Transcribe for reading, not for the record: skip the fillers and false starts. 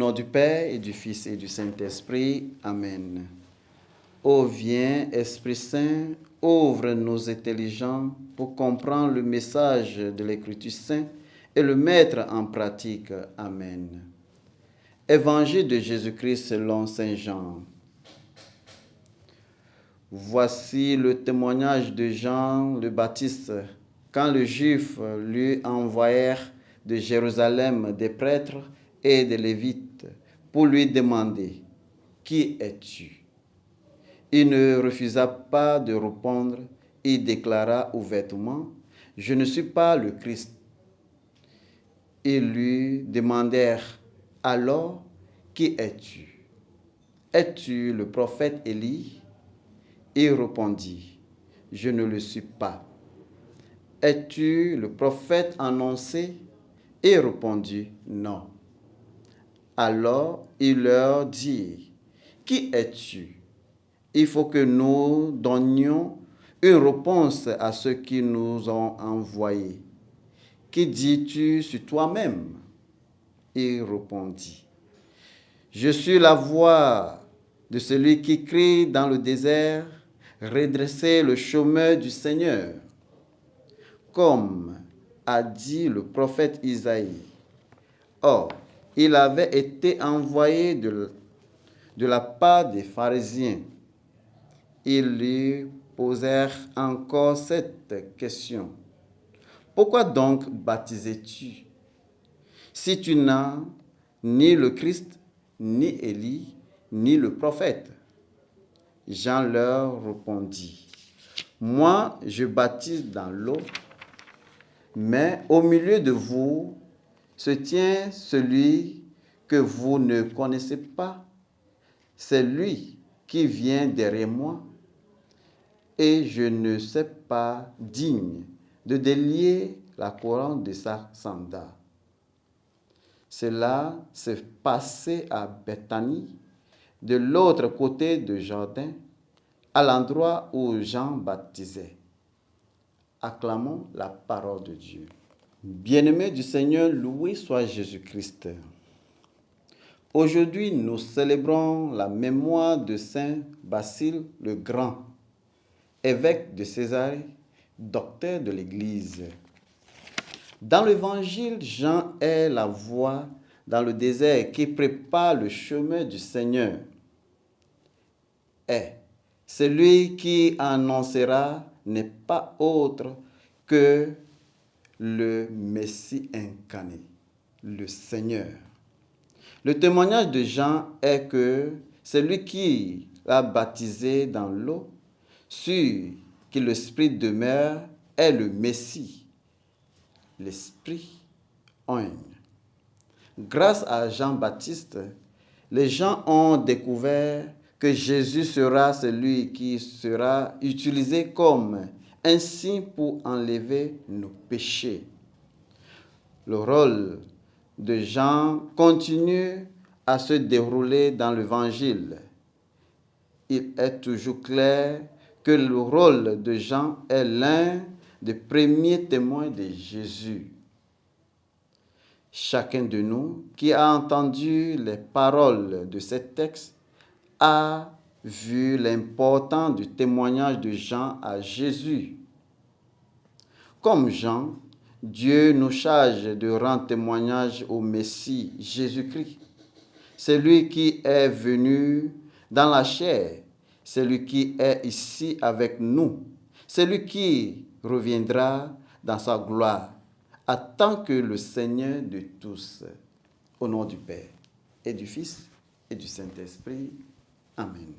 nom du Père et du Fils et du Saint-Esprit. Amen. Ô viens, Esprit Saint, ouvre nos intelligences pour comprendre le message de l'Écriture sainte et le mettre en pratique. Amen. Évangile de Jésus-Christ selon Saint Jean. Voici le témoignage de Jean le Baptiste, quand les Juifs lui envoyèrent de Jérusalem des prêtres et des Lévites pour lui demander « Qui es-tu » Il ne refusa pas de répondre. Il déclara ouvertement « Je ne suis pas le Christ ». Ils lui demandèrent « Alors, qui es-tu ? Es-tu le prophète Élie ?» Il répondit « Je ne le suis pas. » « Es-tu le prophète annoncé ?» Il répondit « Non. » Alors il leur dit « Qui es-tu ? Il faut que nous donnions une réponse à ceux qui nous ont envoyés. Qui dis-tu sur toi-même ? » Il répondit « Je suis la voix de celui qui crie dans le désert, redressez le chemin du Seigneur. Comme a dit le prophète Isaïe. Or, il avait été envoyé de la part des pharisiens. Ils lui posèrent encore cette question. Pourquoi donc baptisais-tu, si tu n'as ni le Christ, ni Élie, ni le prophète? Jean leur répondit. Moi, je baptise dans l'eau, mais au milieu de vous se tient celui que vous ne connaissez pas. C'est lui qui vient derrière moi, et je ne suis pas digne de délier la couronne de sa sandale. Cela s'est passé à Béthanie, de l'autre côté du Jourdain, à l'endroit où Jean baptisait. Acclamons la parole de Dieu. Bien-aimés du Seigneur, loué soit Jésus-Christ. Aujourd'hui, nous célébrons la mémoire de Saint Basile le Grand, évêque de Césarée, docteur de l'Église. Dans l'Évangile, Jean est la voix dans le désert qui prépare le chemin du Seigneur. Et celui qui annoncera n'est pas autre que le Messie incarné, le Seigneur. Le témoignage de Jean est que celui qui l'a baptisé dans l'eau, sûr que l'Esprit demeure, est le Messie, l'Esprit oigne. Grâce à Jean-Baptiste, les gens ont découvert que Jésus sera celui qui sera utilisé comme un signe pour enlever nos péchés. Le rôle de Jean continue à se dérouler dans l'Évangile. Il est toujours clair que le rôle de Jean est l'un des premiers témoins de Jésus. Chacun de nous qui a entendu les paroles de ce texte a vu l'importance du témoignage de Jean à Jésus. Comme Jean, Dieu nous charge de rendre témoignage au Messie Jésus-Christ, celui qui est venu dans la chair, celui qui est ici avec nous, celui qui reviendra dans sa gloire, en tant que le Seigneur de tous. Au nom du Père et du Fils et du Saint-Esprit. Amen.